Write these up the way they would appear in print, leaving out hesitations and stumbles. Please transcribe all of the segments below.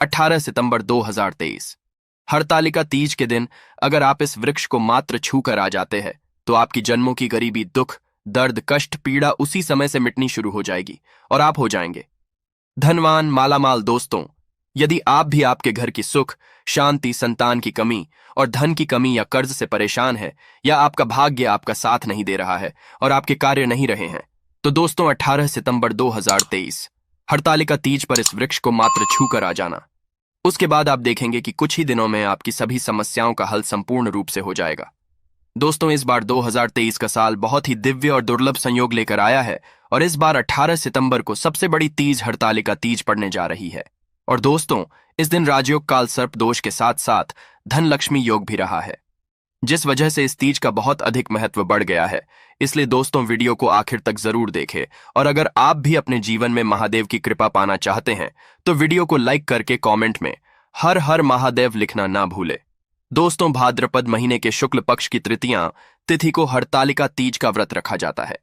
18 सितंबर 2023। हरतालिका तीज के दिन अगर आप इस वृक्ष को मात्र छू कर आ जाते हैं तो आपकी जन्मों की गरीबी, दुख, दर्द, कष्ट, पीड़ा उसी समय से मिटनी शुरू हो जाएगी और आप हो जाएंगे धनवान, मालामाल। दोस्तों, यदि आप भी आपके घर की सुख, शांति, संतान की कमी और धन की कमी या कर्ज से परेशान है, या आपका भाग्य आपका साथ नहीं दे रहा है और आपके कार्य नहीं रहे हैं, तो दोस्तों 18 सितंबर 2023 हरतालिका तीज पर इस वृक्ष को मात्र छू कर आ जाना। उसके बाद आप देखेंगे कि कुछ ही दिनों में आपकी सभी समस्याओं का हल संपूर्ण रूप से हो जाएगा। दोस्तों, इस बार 2023 का साल बहुत ही दिव्य और दुर्लभ संयोग लेकर आया है और इस बार 18 सितंबर को सबसे बड़ी तीज हरतालिका तीज पड़ने जा रही है। और दोस्तों, इस दिन राजयोग काल सर्प दोष के साथ साथ धन लक्ष्मी योग भी रहा है, जिस वजह से इस तीज का बहुत अधिक महत्व बढ़ गया है। इसलिए दोस्तों, वीडियो को आखिर तक जरूर देखें और अगर आप भी अपने जीवन में महादेव की कृपा पाना चाहते हैं तो वीडियो को लाइक करके कमेंट में हर हर महादेव लिखना ना भूले। दोस्तों, भाद्रपद महीने के शुक्ल पक्ष की तृतीया तिथि को हरतालिका तीज का व्रत रखा जाता है।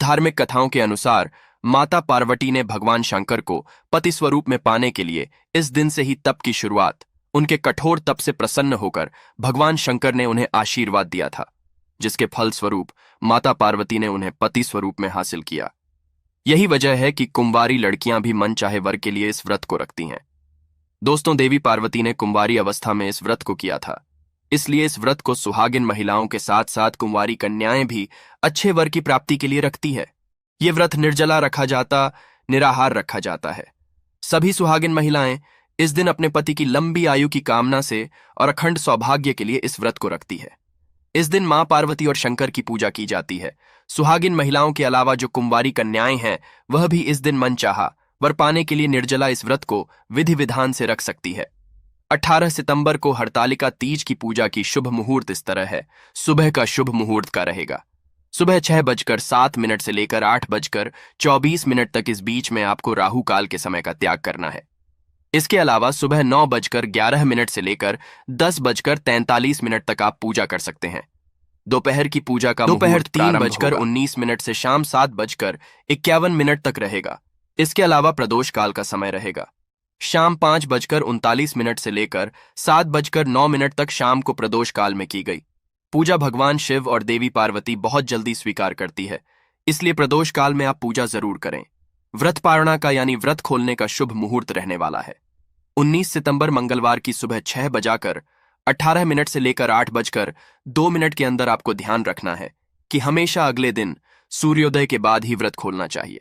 धार्मिक कथाओं के अनुसार माता पार्वती ने भगवान शंकर को पति स्वरूप में पाने के लिए इस दिन से ही तप की शुरुआत, उनके कठोर तप से प्रसन्न होकर भगवान शंकर ने उन्हें आशीर्वाद दिया था, जिसके फल स्वरूप माता पार्वती ने उन्हें पति स्वरूप में हासिल किया। यही वजह है कि कुंवारी लड़कियां भी मनचाहे वर के लिए इस व्रत को रखती हैं। दोस्तों, देवी पार्वती ने कुंवारी अवस्था में इस व्रत को किया था, इसलिए इस व्रत को सुहागिन महिलाओं के साथ साथ कुंवारी कन्याएं भी अच्छे वर की प्राप्ति के लिए रखती है। ये व्रत निर्जला रखा जाता, निराहार रखा जाता है। सभी सुहागिन महिलाएं इस दिन अपने पति की लंबी आयु की कामना से और अखंड सौभाग्य के लिए इस व्रत को रखती है। इस दिन मां पार्वती और शंकर की पूजा की जाती है। सुहागिन महिलाओं के अलावा जो कुंवारी कन्याएं हैं वह भी इस दिन मनचाहा वर पाने के लिए निर्जला इस व्रत को विधि विधान से रख सकती है। 18 सितंबर को हरतालिका तीज की पूजा की शुभ मुहूर्त इस तरह है। सुबह का शुभ मुहूर्त का रहेगा सुबह 6:07 से लेकर 8:24 तक। इस बीच में आपको राहु काल के समय का त्याग करना है। इसके अलावा सुबह 9:11 से लेकर 10:43 तक आप पूजा कर सकते हैं। दोपहर की पूजा का दोपहर 3:19 से शाम 7:51 तक रहेगा। इसके अलावा प्रदोष काल का समय रहेगा शाम 5:39 से लेकर 7:09 तक। शाम को प्रदोष काल में की गई पूजा भगवान शिव और देवी पार्वती बहुत जल्दी स्वीकार करती है, इसलिए प्रदोष काल में आप पूजा जरूर करें। व्रत पारणा का यानी व्रत खोलने का शुभ मुहूर्त रहने वाला है 19 सितंबर मंगलवार की सुबह 6:18 से लेकर 8:02 के अंदर। आपको ध्यान रखना है कि हमेशा अगले दिन सूर्योदय के बाद ही व्रत खोलना चाहिए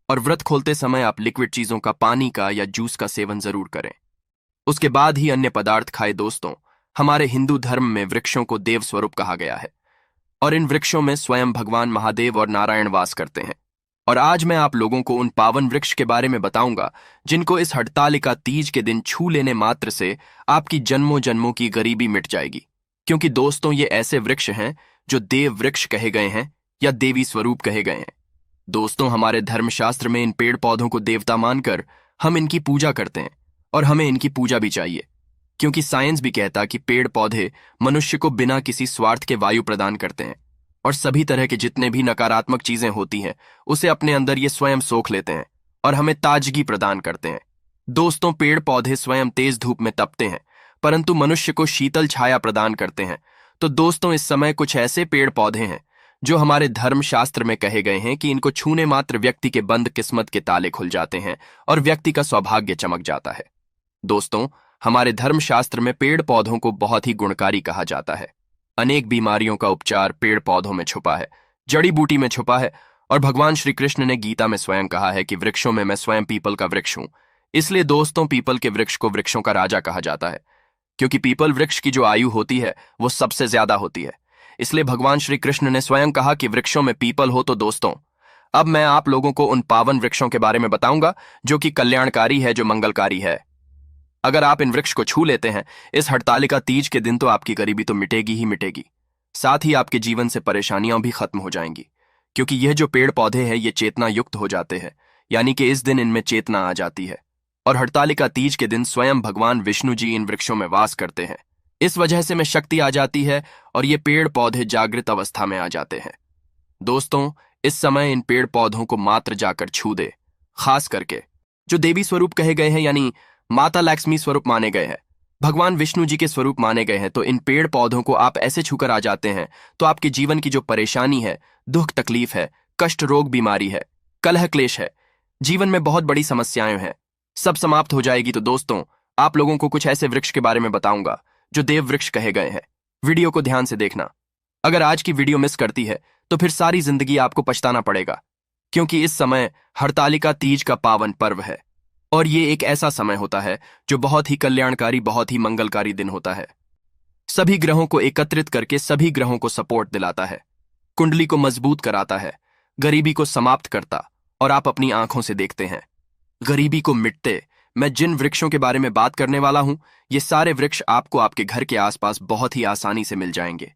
और व्रत खोलते समय आप लिक्विड चीजों का, पानी का या जूस का सेवन जरूर करें। उसके बाद ही अन्य पदार्थ खाए। दोस्तों, हमारे हिंदू धर्म में वृक्षों को देव स्वरूप कहा गया है और इन वृक्षों में स्वयं भगवान महादेव और नारायण वास करते हैं। और आज मैं आप लोगों को उन पावन वृक्ष के बारे में बताऊंगा जिनको इस हरतालिका तीज के दिन छू लेने मात्र से आपकी जन्मों जन्मों की गरीबी मिट जाएगी। क्योंकि दोस्तों, ये ऐसे वृक्ष हैं जो देव वृक्ष कहे गए हैं या देवी स्वरूप कहे गए हैं। दोस्तों, हमारे धर्मशास्त्र में इन पेड़ पौधों को देवता मानकर हम इनकी पूजा करते हैं और हमें इनकी पूजा भी चाहिए, क्योंकि साइंस भी कहता कि पेड़ पौधे मनुष्य को बिना किसी स्वार्थ के वायु प्रदान करते हैं और सभी तरह के जितने भी नकारात्मक चीजें होती हैं उसे अपने अंदर ये स्वयं सोख लेते हैं और हमें ताजगी प्रदान करते हैं। दोस्तों, पेड़ पौधे स्वयं तेज धूप में तपते हैं परंतु मनुष्य को शीतल छाया प्रदान करते हैं। तो दोस्तों, इस समय कुछ ऐसे पेड़ पौधे हैं जो हमारे धर्मशास्त्र में कहे गए हैं कि इनको छूने मात्र व्यक्ति के बंद किस्मत के ताले खुल जाते हैं और व्यक्ति का सौभाग्य चमक जाता है। दोस्तों, हमारे धर्मशास्त्र में पेड़ पौधों को बहुत ही गुणकारी कहा जाता है। अनेक बीमारियों का उपचार पेड़ पौधों में छुपा है, जड़ी बूटी में छुपा है। और भगवान श्री कृष्ण ने गीता में स्वयं कहा है कि वृक्षों में मैं स्वयं पीपल का वृक्ष हूं। इसलिए दोस्तों, पीपल के वृक्ष को वृक्षों का राजा कहा जाता है, क्योंकि पीपल वृक्ष की जो आयु होती है वो सबसे ज्यादा होती है। इसलिए भगवान श्री कृष्ण ने स्वयं कहा कि वृक्षों में पीपल हो। तो दोस्तों, अब मैं आप लोगों को उन पावन वृक्षों के बारे में बताऊंगा जो कि कल्याणकारी है, जो मंगलकारी है। अगर आप इन वृक्ष को छू लेते हैं इस हरतालिका तीज के दिन तो आपकी गरीबी तो मिटेगी ही मिटेगी, साथ ही आपके जीवन से परेशानियां भी खत्म हो जाएंगी। क्योंकि यह जो पेड़ पौधे हैं ये चेतना युक्त हो जाते हैं, यानी कि इस दिन इनमें चेतना आ जाती है और हरतालिका तीज के दिन स्वयं भगवान विष्णु जी इन वृक्षों में वास करते हैं। इस वजह से में शक्ति आ जाती है और ये पेड़ पौधे जागृत अवस्था में आ जाते हैं। दोस्तों, इस समय इन पेड़ पौधों को मात्र जाकर छू दे, खास करके जो देवी स्वरूप कहे गए हैं, यानी माता लक्ष्मी स्वरूप माने गए हैं, भगवान विष्णु जी के स्वरूप माने गए हैं, तो इन पेड़ पौधों को आप ऐसे छूकर आ जाते हैं तो आपके जीवन की जो परेशानी है, दुख तकलीफ है, कष्ट रोग बीमारी है, कलह क्लेश है, जीवन में बहुत बड़ी समस्याएं हैं, सब समाप्त हो जाएगी। तो दोस्तों, आप लोगों को कुछ ऐसे वृक्ष के बारे में बताऊंगा जो देव वृक्ष कहे गए हैं। वीडियो को ध्यान से देखना। अगर आज की वीडियो मिस करती है तो फिर सारी जिंदगी आपको पछताना पड़ेगा, क्योंकि इस समय हरतालिका तीज का पावन पर्व है और ये एक ऐसा समय होता है जो बहुत ही कल्याणकारी, बहुत ही मंगलकारी दिन होता है। सभी ग्रहों को एकत्रित करके सभी ग्रहों को सपोर्ट दिलाता है, कुंडली को मजबूत कराता है, गरीबी को समाप्त करता, और आप अपनी आंखों से देखते हैं गरीबी को मिटते। मैं जिन वृक्षों के बारे में बात करने वाला हूं, ये सारे वृक्ष आपको आपके घर के आसपास बहुत ही आसानी से मिल जाएंगे।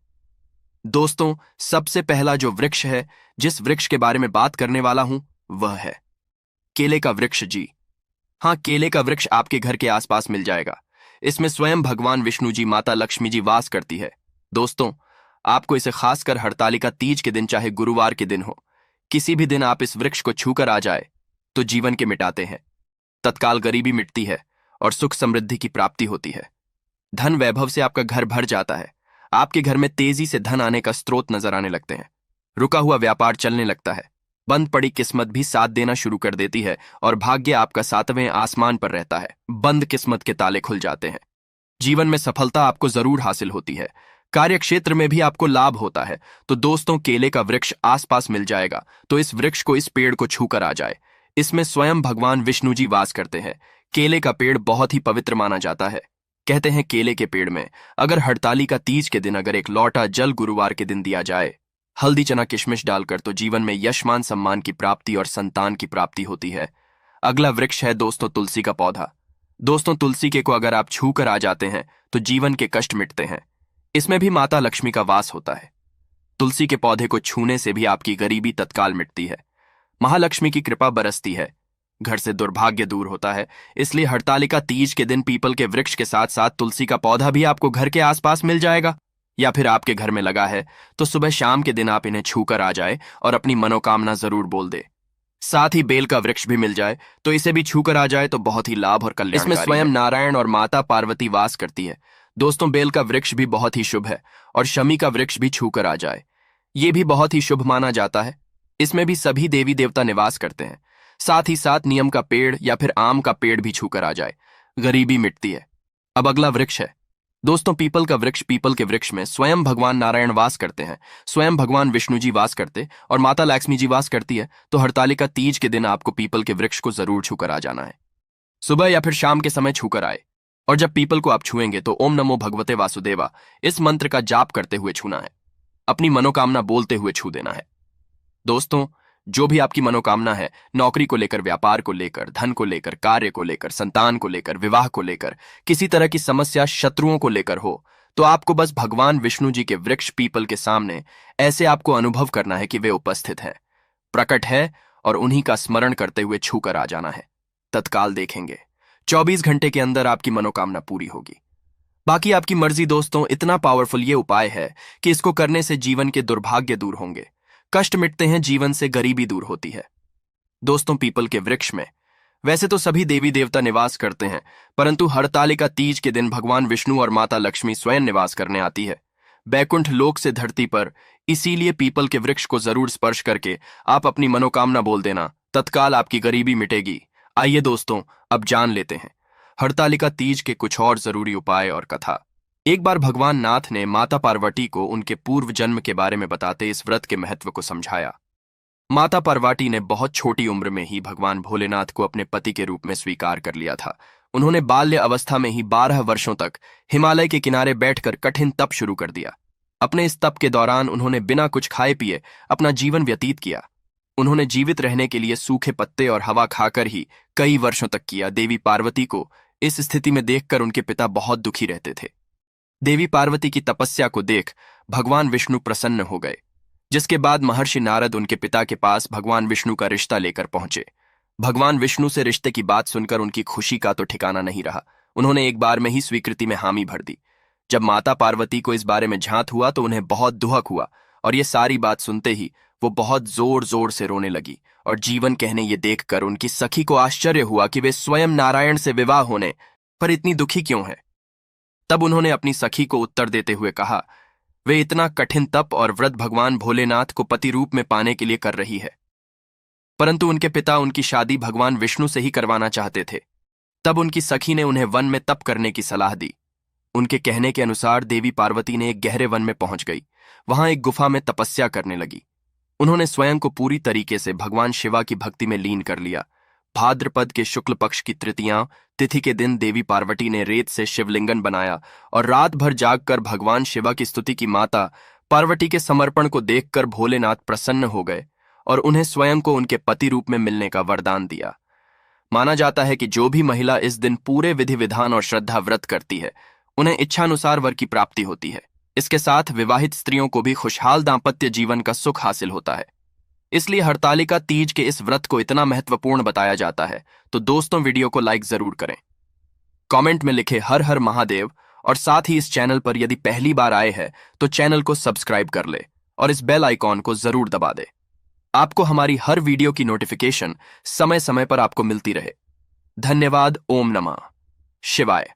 दोस्तों, सबसे पहला जो वृक्ष है, जिस वृक्ष के बारे में बात करने वाला हूं, वह है केले का वृक्ष जी। हाँ, केले का वृक्ष आपके घर के आसपास मिल जाएगा। इसमें स्वयं भगवान विष्णु जी, माता लक्ष्मी जी वास करती है। दोस्तों, आपको इसे खासकर हरतालिका तीज के दिन, चाहे गुरुवार के दिन हो, किसी भी दिन आप इस वृक्ष को छूकर आ जाए तो जीवन के मिटाते हैं, तत्काल गरीबी मिटती है और सुख समृद्धि की प्राप्ति होती है। धन वैभव से आपका घर भर जाता है, आपके घर में तेजी से धन आने का स्रोत नजर आने लगते हैं, रुका हुआ व्यापार चलने लगता है, बंद पड़ी किस्मत भी साथ देना शुरू कर देती है और भाग्य आपका 7वें आसमान पर रहता है। बंद किस्मत के ताले खुल जाते हैं, जीवन में सफलता आपको जरूर हासिल होती है, कार्य क्षेत्र में भी आपको लाभ होता है। तो दोस्तों, केले का वृक्ष आसपास मिल जाएगा तो इस वृक्ष को, इस पेड़ को छूकर आ जाए। इसमें स्वयं भगवान विष्णु जी वास करते हैं। केले का पेड़ बहुत ही पवित्र माना जाता है। कहते हैं केले के पेड़ में अगर हरतालिका तीज के दिन अगर एक लौटा जल गुरुवार के दिन दिया जाए, हल्दी चना किशमिश डालकर, तो जीवन में यशमान सम्मान की प्राप्ति और संतान की प्राप्ति होती है। अगला वृक्ष है दोस्तों तुलसी का पौधा। दोस्तों, तुलसी के को अगर आप छू कर आ जाते हैं तो जीवन के कष्ट मिटते हैं। इसमें भी माता लक्ष्मी का वास होता है। तुलसी के पौधे को छूने से भी आपकी गरीबी तत्काल मिटती है, महालक्ष्मी की कृपा बरसती है, घर से दुर्भाग्य दूर होता है। इसलिए हरतालिका तीज के दिन पीपल के वृक्ष के साथ साथ तुलसी का पौधा भी आपको घर के आसपास मिल जाएगा, या फिर आपके घर में लगा है तो सुबह शाम के दिन आप इन्हें छूकर आ जाए और अपनी मनोकामना जरूर बोल दे। साथ ही बेल का वृक्ष भी मिल जाए तो इसे भी छूकर आ जाए तो बहुत ही लाभ और कल्याण। इसमें स्वयं नारायण और माता पार्वती वास करती है। दोस्तों, बेल का वृक्ष भी बहुत ही शुभ है और शमी का वृक्ष भी छूकर आ जाए, ये भी बहुत ही शुभ माना जाता है। इसमें भी सभी देवी देवता निवास करते हैं। साथ ही साथ नीम का पेड़ या फिर आम का पेड़ भी छूकर आ जाए, गरीबी मिटती है। अब अगला वृक्ष है दोस्तों पीपल का वृक्ष। पीपल के वृक्ष में स्वयं भगवान नारायण वास करते हैं, स्वयं भगवान विष्णु जी वास करते और माता लक्ष्मी जी वास करती है। तो हरतालिका तीज के दिन आपको पीपल के वृक्ष को जरूर छूकर आ जाना है। सुबह या फिर शाम के समय छूकर आए, और जब पीपल को आप छुएंगे तो ओम नमो भगवते वासुदेवा इस मंत्र का जाप करते हुए छूना है, अपनी मनोकामना बोलते हुए छू देना है। दोस्तों, जो भी आपकी मनोकामना है, नौकरी को लेकर, व्यापार को लेकर, धन को लेकर, कार्य को लेकर, संतान को लेकर, विवाह को लेकर, किसी तरह की समस्या शत्रुओं को लेकर हो, तो आपको बस भगवान विष्णु जी के वृक्ष पीपल के सामने ऐसे आपको अनुभव करना है कि वे उपस्थित हैं, प्रकट है, और उन्हीं का स्मरण करते हुए छूकर आ जाना है। तत्काल देखेंगे 24 घंटे के अंदर आपकी मनोकामना पूरी होगी। बाकी आपकी मर्जी दोस्तों। इतना पावरफुल ये उपाय है कि इसको करने से जीवन के दुर्भाग्य दूर होंगे, कष्ट मिटते हैं, जीवन से गरीबी दूर होती है। दोस्तों, पीपल के वृक्ष में वैसे तो सभी देवी देवता निवास करते हैं, परंतु हरतालिका तीज के दिन भगवान विष्णु और माता लक्ष्मी स्वयं निवास करने आती है बैकुंठ लोक से धरती पर। इसीलिए पीपल के वृक्ष को जरूर स्पर्श करके आप अपनी मनोकामना बोल देना, तत्काल आपकी गरीबी मिटेगी। आइए दोस्तों, अब जान लेते हैं हरतालिका तीज के कुछ और जरूरी उपाय और कथा। एक बार भगवान नाथ ने माता पार्वती को उनके पूर्व जन्म के बारे में बताते इस व्रत के महत्व को समझाया। माता पार्वती ने बहुत छोटी उम्र में ही भगवान भोलेनाथ को अपने पति के रूप में स्वीकार कर लिया था। उन्होंने बाल्य अवस्था में ही 12 वर्षों तक हिमालय के किनारे बैठकर कठिन तप शुरू कर दिया। अपने इस तप के दौरान उन्होंने बिना कुछ खाए पिए अपना जीवन व्यतीत किया। उन्होंने जीवित रहने के लिए सूखे पत्ते और हवा खाकर ही कई वर्षों तक किया। देवी पार्वती को इस स्थिति में देखकर उनके पिता बहुत दुखी रहते थे। देवी पार्वती की तपस्या को देख भगवान विष्णु प्रसन्न हो गए, जिसके बाद महर्षि नारद उनके पिता के पास भगवान विष्णु का रिश्ता लेकर पहुंचे। भगवान विष्णु से रिश्ते की बात सुनकर उनकी खुशी का तो ठिकाना नहीं रहा। उन्होंने एक बार में ही स्वीकृति में हामी भर दी। जब माता पार्वती को इस बारे में झांत हुआ तो उन्हें बहुत दुहक हुआ और ये सारी बात सुनते ही वो बहुत जोर जोर से रोने लगी और जीवन कहने ये देखकर उनकी सखी को आश्चर्य हुआ कि वे स्वयं नारायण से विवाह होने पर इतनी दुखी क्यों है। तब उन्होंने अपनी सखी को उत्तर देते हुए कहा, वे इतना कठिन तप और व्रत भगवान भोलेनाथ को पति रूप में पाने के लिए कर रही है, परंतु उनके पिता उनकी शादी भगवान विष्णु से ही करवाना चाहते थे। तब उनकी सखी ने उन्हें वन में तप करने की सलाह दी। उनके कहने के अनुसार देवी पार्वती ने एक गहरे वन में पहुंच गई। वहां एक गुफा में तपस्या करने लगी। उन्होंने स्वयं को पूरी तरीके से भगवान शिवा की भक्ति में लीन कर लिया। भाद्रपद के शुक्ल पक्ष की तृतीया तिथि के दिन देवी पार्वती ने रेत से शिवलिंगन बनाया और रात भर जागकर भगवान शिवा की स्तुति की। माता पार्वती के समर्पण को देखकर भोलेनाथ प्रसन्न हो गए और उन्हें स्वयं को उनके पति रूप में मिलने का वरदान दिया। माना जाता है कि जो भी महिला इस दिन पूरे विधि विधान और श्रद्धा व्रत करती है, उन्हें इच्छानुसार वर की प्राप्ति होती है। इसके साथ विवाहित स्त्रियों को भी खुशहाल दाम्पत्य जीवन का सुख हासिल होता है। इसलिए हरतालिका तीज के इस व्रत को इतना महत्वपूर्ण बताया जाता है। तो दोस्तों, वीडियो को लाइक जरूर करें, कमेंट में लिखे हर हर महादेव, और साथ ही इस चैनल पर यदि पहली बार आए हैं तो चैनल को सब्सक्राइब कर ले और इस बेल आइकॉन को जरूर दबा दे। आपको हमारी हर वीडियो की नोटिफिकेशन समय समय पर आपको मिलती रहे। धन्यवाद। ओम नमः शिवाय।